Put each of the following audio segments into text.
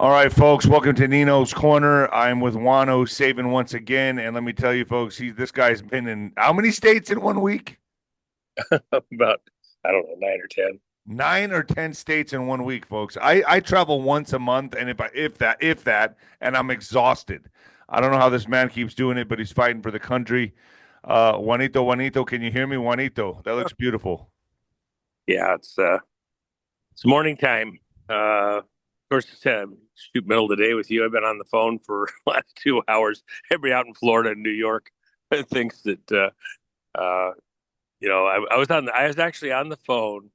All right, folks, welcome to Nino's Corner. I'm with Juan O Savin once again, and let me tell you, folks, this guy's been in how many states in 1 week? About, I don't know, 9 or 10. 9 or 10 states in 1 week, folks. I travel once a month, and if that, and I'm exhausted. I don't know how this man keeps doing it, but he's fighting for the country. Juanito, can you hear me, Juanito? That looks beautiful. Yeah, it's morning time. Of course, shoot middle of the day with you. I've been on the phone for the last 2 hours. Everybody out in Florida and New York thinks that I was actually on the phone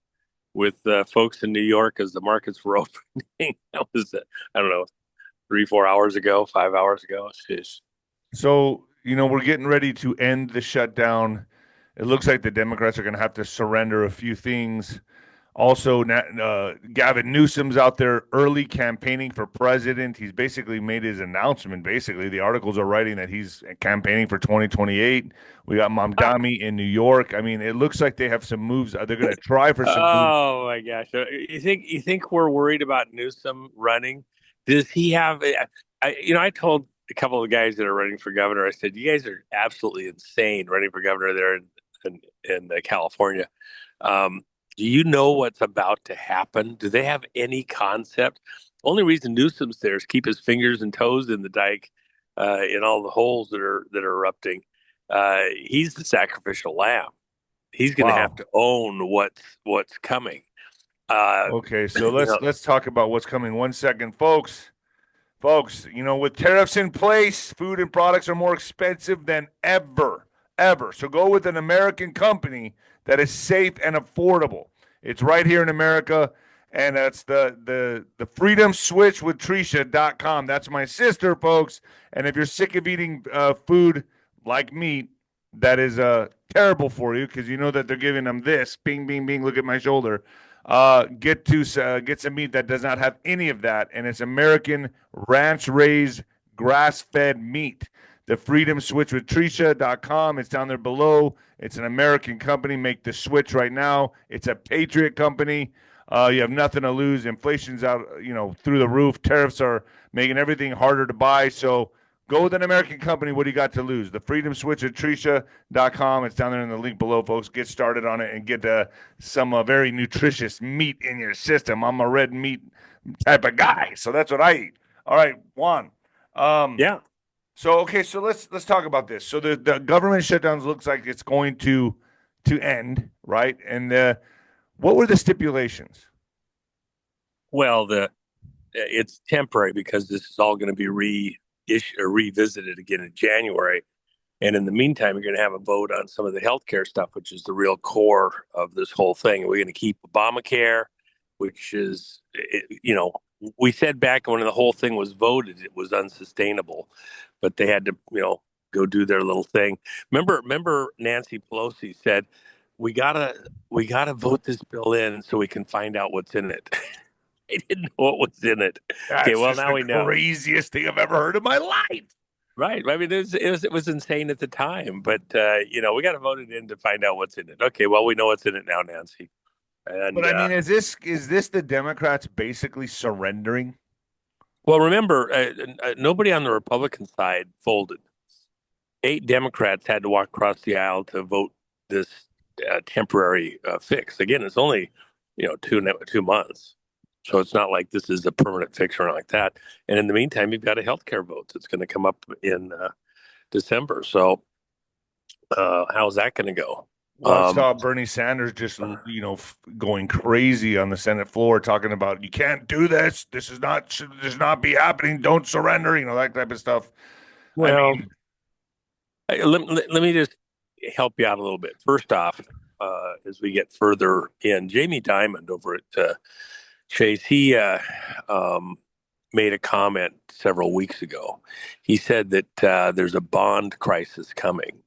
with folks in New York as the markets were opening. That was I don't know, 3 4 hours ago, 5 hours ago. Jeez. So, we're getting ready to end the shutdown. It looks like the Democrats are going to have to surrender a few things. Also, Gavin Newsom's out there early campaigning for president. He's basically made his announcement. Basically, the articles are writing that he's campaigning for 2028. We got Mamdani in New York. I mean, it looks like they have some moves. They're going to try for some moves. Oh my gosh! You think we're worried about Newsom running? Does he have? I told a couple of guys that are running for governor. I said, "You guys are absolutely insane running for governor there in California. Do you know what's about to happen? Do they have any concept? Only reason Newsom's there is keep his fingers and toes in the dike, in all the holes that are erupting. He's the sacrificial lamb. He's going to have Wow. to own what's coming. Uh, Okay, so you let's know, let's talk about what's coming. 1 second, folks. Folks, with tariffs in place, food and products are more expensive than ever. So go with an American company that is safe and affordable. It's right here in America, and that's the Freedom Switch with Tricia.com. That's my sister, folks. And if you're sick of eating food like meat, that is terrible for you because you know that they're giving them this. Bing, bing, bing. Look at my shoulder. Get some meat that does not have any of that, and it's American ranch raised grass fed meat. The Freedom Switch with Tricia.com. It's down there below. It's an American company. Make the switch right now. It's a Patriot company. You have nothing to lose. Inflation's out, through the roof. Tariffs are making everything harder to buy. So go with an American company. What do you got to lose? The Freedom Switch at Tricia.com. It's down there in the link below, folks. Get started on it and get some very nutritious meat in your system. I'm a red meat type of guy, so that's what I eat. All right, Juan. Um, yeah. so okay, so let's talk about this. So the government shutdowns looks like it's going to end, right? And what were the stipulations? Well, the it's temporary because this is all going to be revisited again in January. And in the meantime, you're going to have a vote on some of the healthcare stuff, which is the real core of this whole thing. We're going to keep Obamacare, which is, we said back when the whole thing was voted, it was unsustainable, but they had to, go do their little thing. Remember, Nancy Pelosi said, we gotta vote this bill in so we can find out what's in it. I didn't know what was in it. Okay, That's well just now the we know. craziest thing I've ever heard in my life. Right. I mean, it was insane at the time, but we got to vote it in to find out what's in it. Okay, well, we know what's in it now, Nancy. But And I mean, is this the Democrats basically surrendering? well, remember, nobody on the Republican side folded. 8 Democrats had to walk across the aisle to vote this temporary fix. Again, it's only 2 months, so it's not like this is a permanent fix or anything like that. And in the meantime, you've got a healthcare vote that's going to come up in December. So how's that going to go? Well, I Um, saw Bernie Sanders just, going crazy on the Senate floor, talking about you can't do this. This is not should this not be happening. Don't surrender. That type of stuff. I well, mean, let me just help you out a little bit. First off, as we get further in, Jamie Dimon over at Chase, he made a comment several weeks ago. He said that there's a bond crisis coming.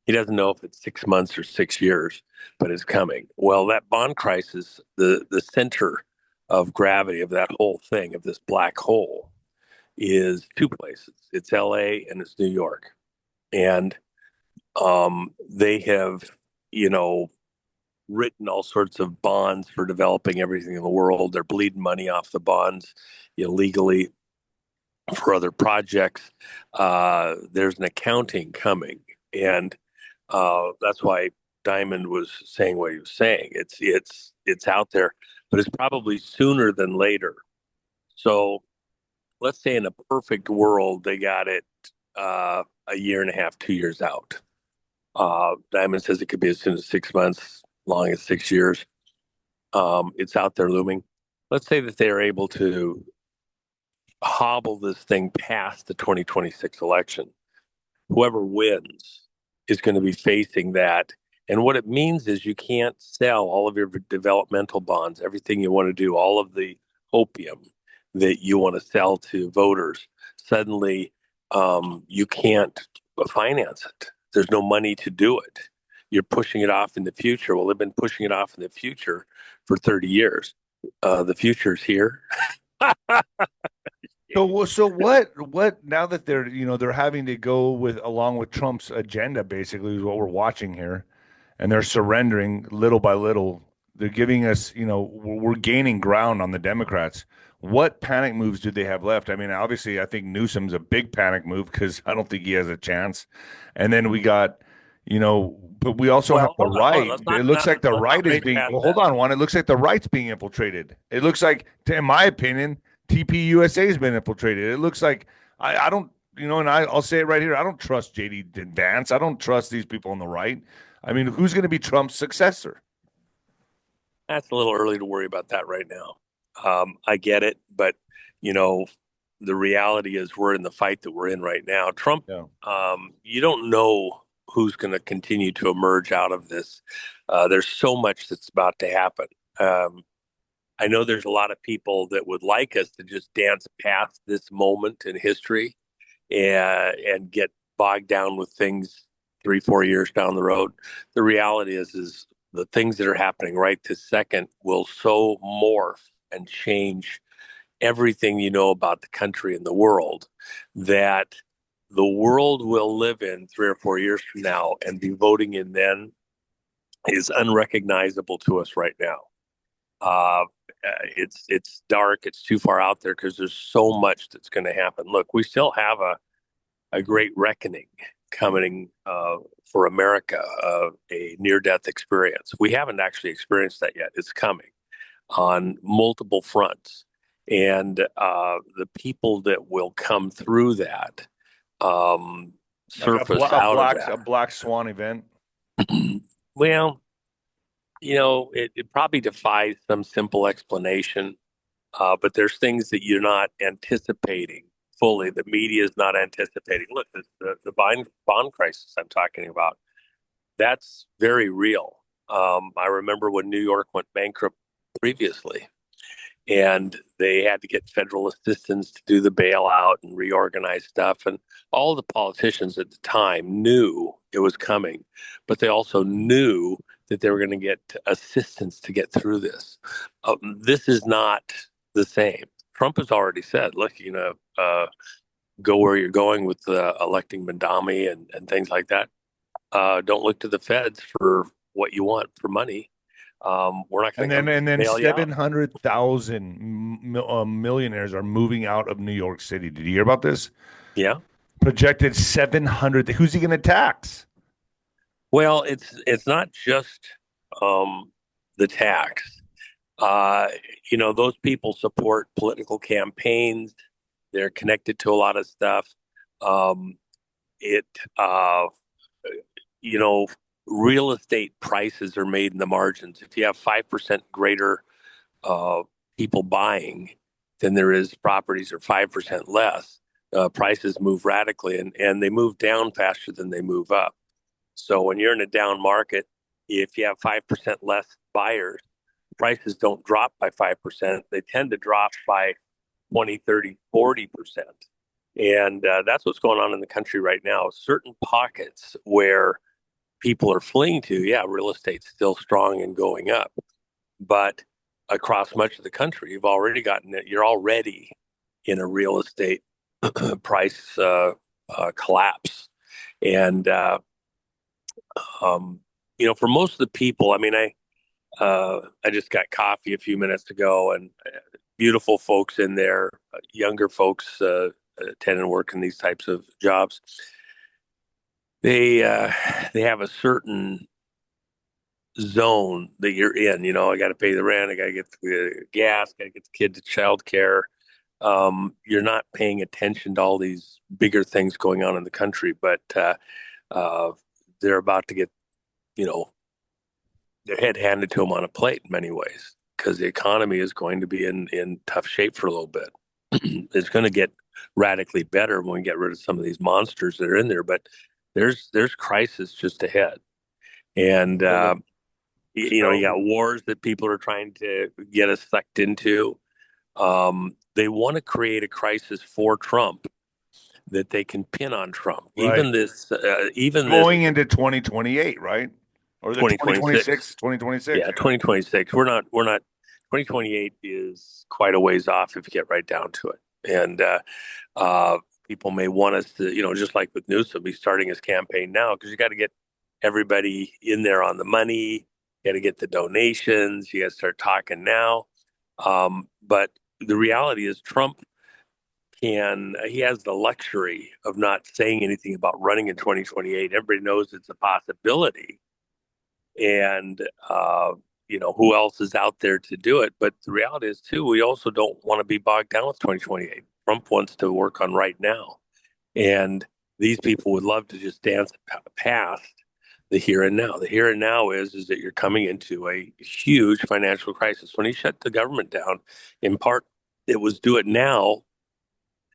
He doesn't know if it's 6 months or 6 years, but it's coming. Well, that bond crisis, the center of gravity of that whole thing, of this black hole, is two places. It's LA and it's New York. And they have, you know, written all sorts of bonds for developing everything in the world. They're bleeding money off the bonds illegally. for other projects. There's an accounting coming, and that's why Diamond was saying what he was saying. It's out there, but it's probably sooner than later. So let's say in a perfect world, they got it a year and a half, 2 years out. Diamond says it could be as soon as 6 months, long as 6 years. It's out there looming. Let's say that they are able to hobble this thing past the 2026 election. Whoever wins is going to be facing that. And what it means is you can't sell all of your developmental bonds, everything you want to do, all of the opium that you want to sell to voters. Suddenly, you can't finance it. There's no money to do it. You're pushing it off in the future. Well, they've been pushing it off in the future for 30 years. The future's here. So what now that they're having to go with along with Trump's agenda basically is what we're watching here, and they're surrendering little by little. They're giving us, we're gaining ground on the Democrats. What panic moves do they have left? I mean, obviously, I think Newsom's a big panic move because I don't think he has a chance. And then we got, but we also have the right. It looks like the right is being. Well, hold on, Juan. It looks like the right's being infiltrated. It looks like, in my opinion, TPUSA has been infiltrated. It looks like I don't, and I'll say it right here. I don't trust JD Vance. I don't trust these people on the right. I mean, who's going to be Trump's successor? That's a little early to worry about that right now. I get it, but the reality is we're in the fight that we're in right now. Trump, Yeah. You don't know who's going to continue to emerge out of this. There's so much that's about to happen. I know there's a lot of people that would like us to just dance past this moment in history and get bogged down with things 3-4 years down the road. The reality is the things that are happening right this second will so morph and change everything you know about the country and the world that the world will live in 3 or 4 years from now and be voting in then is unrecognizable to us right now. It's dark. It's too far out there because there's so much that's going to happen. Look, we still have a great reckoning coming for America, a near-death experience. We haven't actually experienced that yet. It's coming on multiple fronts. And the people that will come through that surface out of that. A black swan event. Well, it probably defies some simple explanation, but there's things that you're not anticipating fully. The media is not anticipating. Look, the bond crisis I'm talking about, that's very real. I remember when New York went bankrupt previously, and they had to get federal assistance to do the bailout and reorganize stuff. And all the politicians at the time knew it was coming, but they also knew that they were going to get assistance to get through this. This is not the same. Trump has already said, look, go where you're going with electing Mandami and things like that. Don't look to the feds for what you want for money. We're not going to. And then 700,000 millionaires are moving out of New York City. Did you hear about this? Yeah. Projected 700. Who's he going to tax? Well, it's not just the tax. Those people support political campaigns. They're connected to a lot of stuff. Real estate prices are made in the margins. If you have 5% greater people buying than there is properties or 5% less, prices move radically and they move down faster than they move up. So when you're in a down market, if you have 5% less buyers, prices don't drop by 5%. They tend to drop by 20, 30, 40%. And that's what's going on in the country right now. Certain pockets where people are fleeing to, yeah, real estate's still strong and going up. But across much of the country, you're already in a real estate price collapse. And, for most of the people, I mean, I just got coffee a few minutes ago and beautiful folks in there, younger folks, attend and work in these types of jobs, they have a certain zone that you're in. I got to pay the rent, I got to get the gas, got to get the kid to childcare. You're not paying attention to all these bigger things going on in the country, but they're about to get, their head handed to them on a plate in many ways, because the economy is going to be in tough shape for a little bit. It's going to get radically better when we get rid of some of these monsters that are in there, but there's crisis just ahead. And you got wars that people are trying to get us sucked into. They want to create a crisis for Trump that they can pin on Trump. Right. Even going into 2028, right? Or the 2026. 2026. Yeah, 2026. We're not 2028 is quite a ways off if you get right down to it. And people may want us to, just like with Newsom, he's starting his campaign now, because you got to get everybody in there on the money. You got to get the donations. You got to start talking now. But the reality is Trump he has the luxury of not saying anything about running in 2028. Everybody knows it's a possibility. And, who else is out there to do it? But the reality is, too, we also don't want to be bogged down with 2028. Trump wants to work on right now. And these people would love to just dance past the here and now. The here and now is that you're coming into a huge financial crisis. When he shut the government down, in part, it was do it now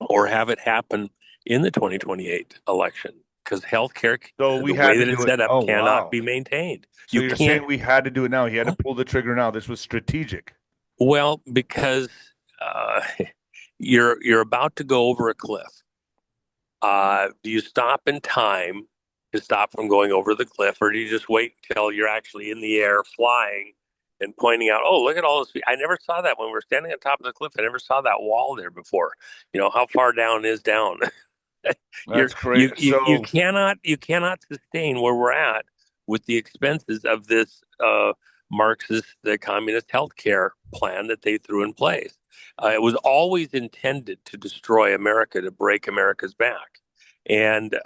or have it happen in the 2028 election, because healthcare, the way that it's set up, cannot be maintained. So you're saying we had to do it now? He had to pull the trigger now. This was strategic. Well, because you're about to go over a cliff. Do you stop in time to stop from going over the cliff, or do you just wait till you're actually in the air flying and pointing out, oh, look at all this? I never saw that when we were standing on top of the cliff. I never saw that wall there before. How far down is down? That's crazy. You cannot sustain where we're at with the expenses of this Marxist, the communist healthcare plan that they threw in place. It was always intended to destroy America, to break America's back. And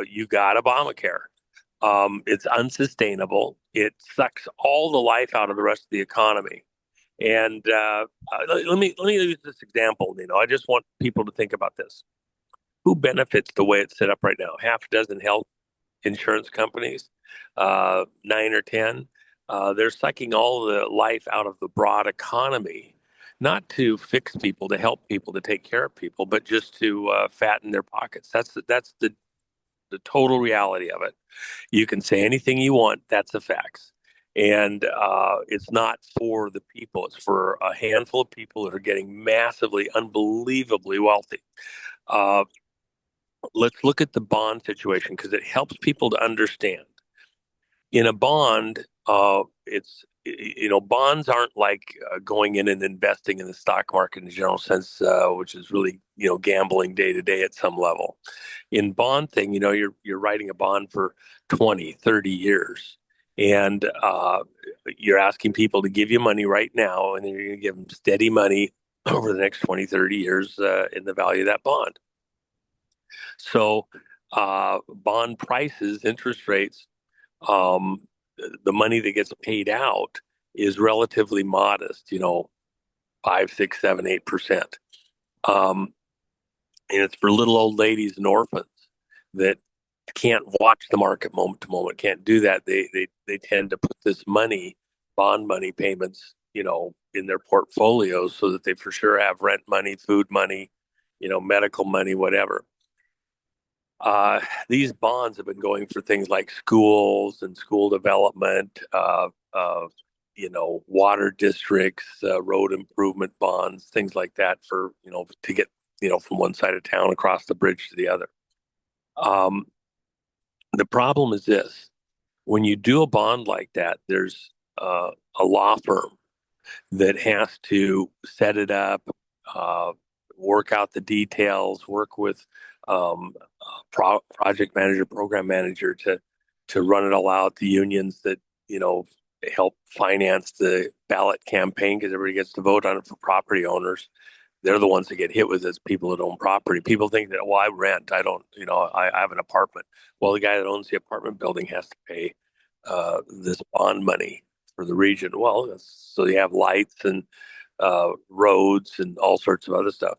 you got Obamacare. It's unsustainable. It sucks all the life out of the rest of the economy. And let me use this example. I just want people to think about this. Who benefits the way it's set up right now? Half a dozen health insurance companies, 9 or 10. They're sucking all the life out of the broad economy, not to fix people, to help people, to take care of people, but just to fatten their pockets. That's the total reality of it. You can say anything you want. That's the facts. And it's not for the people. It's for a handful of people that are getting massively, unbelievably wealthy. Let's look at the bond situation, because it helps people to understand. In a bond, bonds aren't like going in and investing in the stock market in the general sense, which is really, gambling day to day at some level. In bond thing, you're writing a bond for 20, 30 years. And you're asking people to give you money right now, and then you're going to give them steady money over the next 20, 30 years in the value of that bond. So bond prices, interest rates, the money that gets paid out is relatively modest, 5, 6, 7, 8%. And it's for little old ladies and orphans that can't watch the market moment to moment, can't do that. They tend to put this money, bond money payments, in their portfolios, so that they for sure have rent money, food money, medical money, whatever. These bonds have been going for things like schools and school development, water districts, road improvement bonds, things like that, for, to get, from one side of town across the bridge to the other. The problem is this: when you do a bond like that, there's a law firm that has to set it up, work out the details, work with project manager, program manager to run it all out. The unions that help finance the ballot campaign, because everybody gets to vote on it, for property owners. they're the ones that get hit with this, people that own property. People think that, well, I rent. I don't, I have an apartment. Well, the guy that owns the apartment building has to pay this bond money for the region. Well, so you have lights and roads and all sorts of other stuff.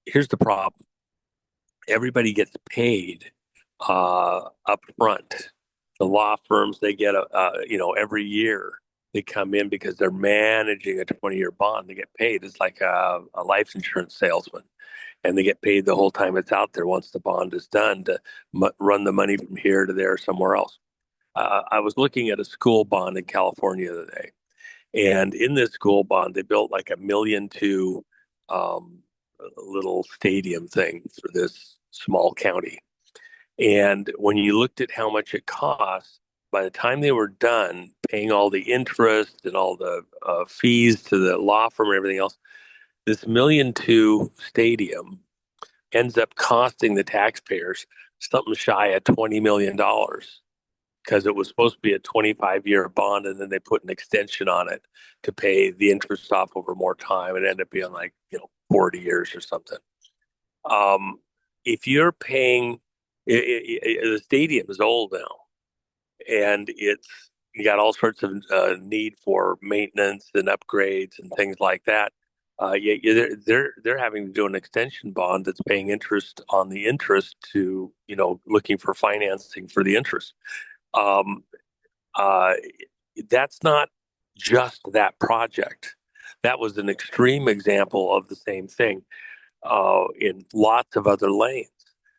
Here's the problem. Everybody gets paid up front. The law firms, they get every year they come in because they're managing a 20-year bond. They get paid. It's like a life insurance salesman, and they get paid the whole time it's out there once the bond is done to run the money from here to there somewhere else. I was looking at a school bond in California the other day, and in this school bond, they built like $1.2 million little stadium thing for this small county. And when you looked at how much it cost, by the time they were done paying all the interest and all the fees to the law firm and everything else, this $1.2 million stadium ends up costing the taxpayers something shy of $20 million because it was supposed to be a 25-year bond, and then they put an extension on it to pay the interest off over more time. It ended up being like 40 years or something. If you're paying, the stadium is old now, and you got all sorts of need for maintenance and upgrades and things like that. They're having to do an extension bond that's paying interest on the interest to looking for financing for the interest. That's not just that project. That was an extreme example of the same thing in lots of other lanes.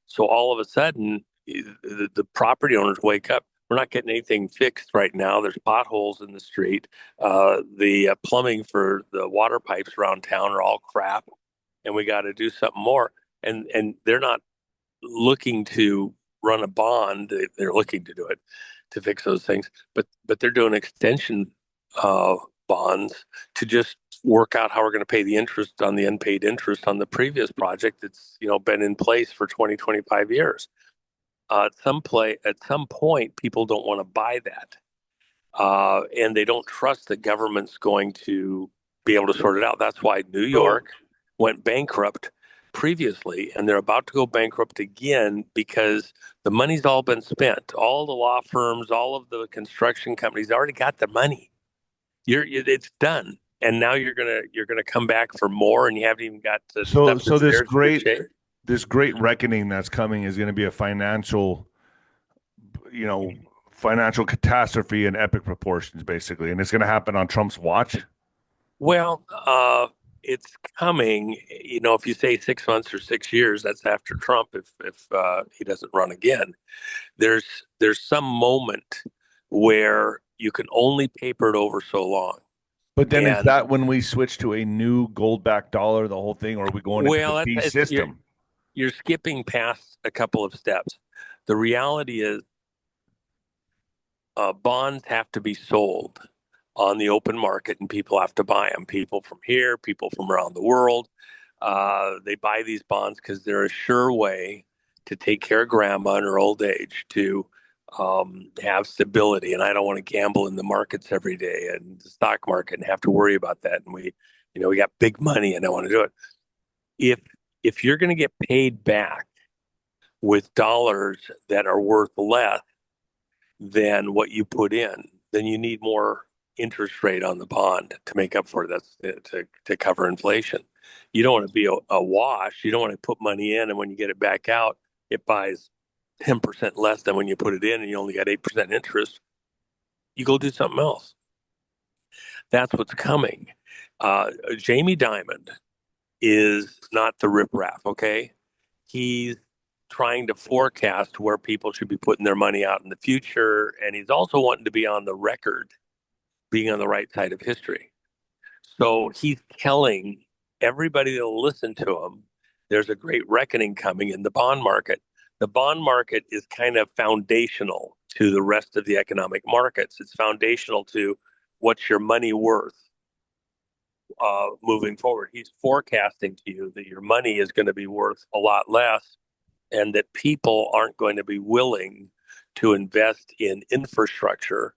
So all of a sudden, the property owners wake up. We're not getting anything fixed right now. There's potholes in the street. The plumbing for the water pipes around town are all crap, and we got to do something more. And they're not looking to run a bond. They're looking to do it to fix those things, but they're doing extension bonds to just work out how we're going to pay the interest on the unpaid interest on the previous project that's been in place for 20, 25 years. At some point, people don't want to buy that, and they don't trust the government's going to be able to sort it out. That's why New York went bankrupt previously, and they're about to go bankrupt again because the money's all been spent. All the law firms, all of the construction companies already got the money. It's done, and now you're gonna come back for more, and you haven't even got the stuff. So this great reckoning that's coming is going to be a financial catastrophe in epic proportions, basically, and it's going to happen on Trump's watch. Well, it's coming. If you say 6 months or 6 years, that's after Trump. If he doesn't run again, there's some moment where you can only paper it over so long. But then is that when we switch to a new gold-backed dollar, the whole thing, or are we going into the peace system? You're skipping past a couple of steps. The reality is bonds have to be sold on the open market, and people have to buy them. People from here, people from around the world, they buy these bonds because they're a sure way to take care of grandma in her old age, to have stability. And I don't want to gamble in the markets every day and the stock market and have to worry about that. And we got big money and I want to do it. If you're going to get paid back with dollars that are worth less than what you put in, then you need more interest rate on the bond to make up for it. That's to cover inflation. You don't want to be a wash. You don't want to put money in, and when you get it back out, it buys 10% less than when you put it in, and you only got 8% interest. You go do something else. That's what's coming. Jamie Dimon is not the riprap, okay? He's trying to forecast where people should be putting their money out in the future, and he's also wanting to be on the record, being on the right side of history. So he's telling everybody that'll listen to him, there's a great reckoning coming in the bond market. The bond market is kind of foundational to the rest of the economic markets. It's foundational to what's your money worth moving forward. He's forecasting to you that your money is going to be worth a lot less, and that people aren't going to be willing to invest in infrastructure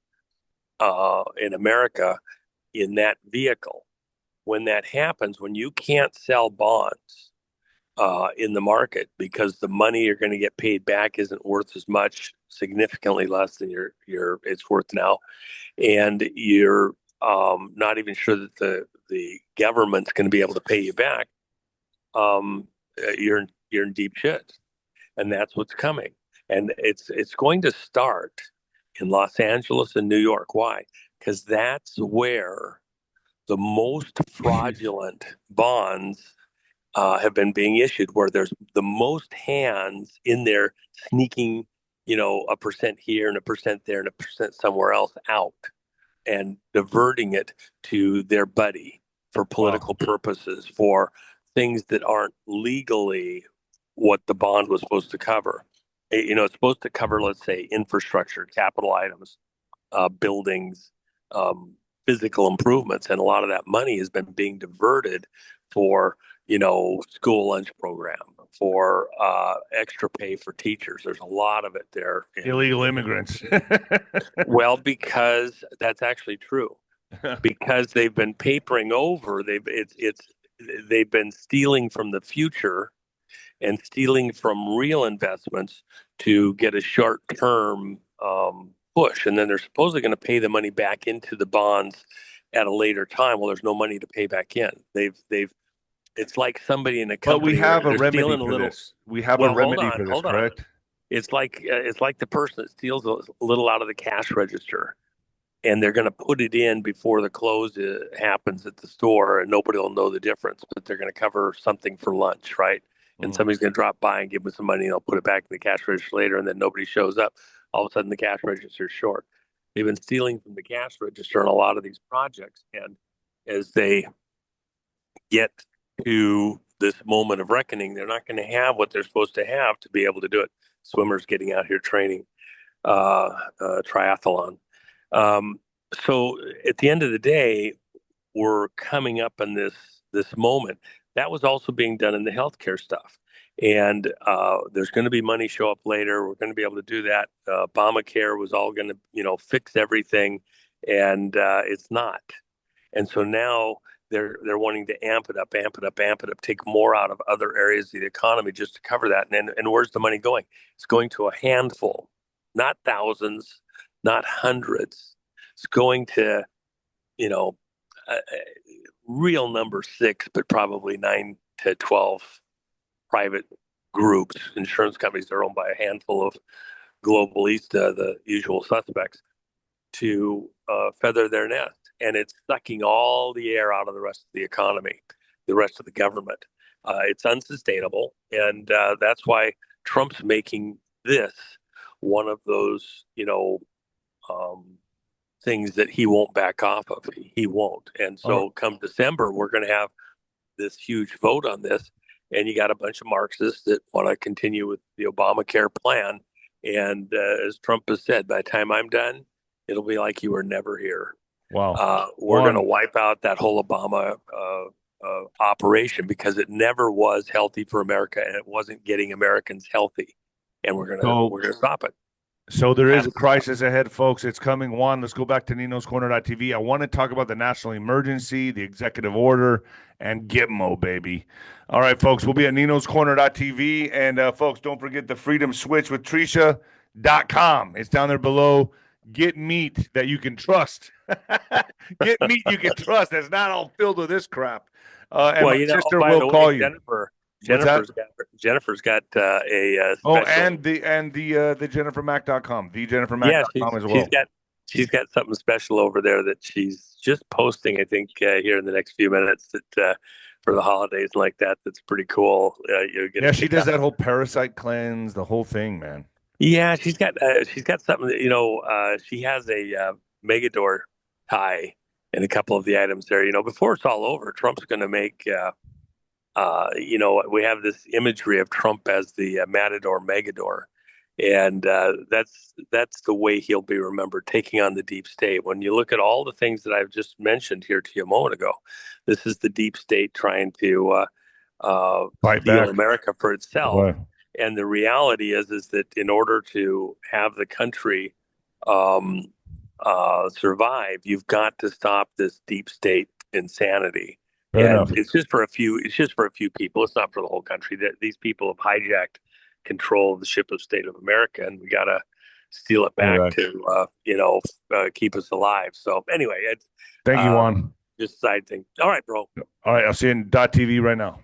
in America in that vehicle. when that happens, when you can't sell bonds in the market because the money you're going to get paid back isn't worth as much, significantly less than it's worth now, and you're not even sure that the government's going to be able to pay you back, you're in deep shit, and that's what's coming, and it's going to start in Los Angeles and New York. Why? Because that's where the most fraudulent bonds have been being issued, where there's the most hands in there sneaking, a percent here and a percent there and a percent somewhere else out and diverting it to their buddy for political purposes, for things that aren't legally what the bond was supposed to cover. It's supposed to cover, let's say, infrastructure, capital items, buildings, physical improvements, and a lot of that money has been being diverted for school lunch program, for extra pay for teachers. There's a lot of it there. Illegal immigrants. Well, because that's actually true. Because they've been papering over, they've been stealing from the future and stealing from real investments to get a short-term push, and then they're supposedly going to pay the money back into the bonds at a later time. Well, there's no money to pay back in. It's like somebody in a company. But we have a remedy for this. We have a remedy for this, correct? It's like the person that steals a little out of the cash register, and they're going to put it in before the close happens at the store, and nobody will know the difference. But they're going to cover something for lunch, right? And somebody's going to drop by and give them some money, and they'll put it back in the cash register later, and then nobody shows up. All of a sudden, the cash register is short. They've been stealing from the cash register in a lot of these projects, and as they get to this moment of reckoning, they're not going to have what they're supposed to have to be able to do it. Swimmers getting out here training, triathlon. So at the end of the day, we're coming up in this moment. That was also being done in the healthcare stuff. And there's going to be money show up later. We're going to be able to do that. Obamacare was all going to, fix everything, and it's not. And so now they're wanting to amp it up, take more out of other areas of the economy just to cover that. And where's the money going? It's going to a handful, not thousands, not hundreds. It's going to, real number 6, but probably 9 to 12 private groups, insurance companies that are owned by a handful of globalista, the usual suspects, to feather their nest. And it's sucking all the air out of the rest of the economy, the rest of the government. It's unsustainable. And that's why Trump's making this one of those, things that he won't back off of. He won't. And so come December, we're going to have this huge vote on this. And you got a bunch of Marxists that want to continue with the Obamacare plan. And as Trump has said, by the time I'm done, it'll be like you were never here. Wow. We're going to wipe out that whole Obama operation because it never was healthy for America, and it wasn't getting Americans healthy. And we're going to stop it. So there is a crisis ahead, folks. It's coming. Juan, let's go back to Nino'sCorner.tv. I want to talk about the national emergency, the executive order, and Gitmo, baby. All right, folks, we'll be at Nino'sCorner.tv. And, folks, don't forget the Freedom Switch with 𝗬𝗏.com. It's down there below. Get meat that you can trust. Get meat you can trust. That's not all filled with this crap. And my sister will call you. Jennifer's got a special. And the JenniferMac.com, thejennifermac.com as well. She's got something special over there that she's just posting, I think, here in the next few minutes that for the holidays like that. That's pretty cool. She does that whole parasite cleanse, the whole thing, man. Yeah, she's got something that, she has a Megador tie in a couple of the items there. Before it's all over, Trump's going to make. We have this imagery of Trump as the Matador Megador, and that's the way he'll be remembered, taking on the deep state. When you look at all the things that I've just mentioned here to you a moment ago, this is the deep state trying to steal America for itself. Right. And the reality is that in order to have the country survive, you've got to stop this deep state insanity. Fair enough. It's just for a few. It's just for a few people. It's not for the whole country. That these people have hijacked control of the ship of state of America, and we gotta steal it back to keep us alive. So anyway, it's Thank you, Juan. just a side thing. All right, bro. All right, I'll see you in .tv right now.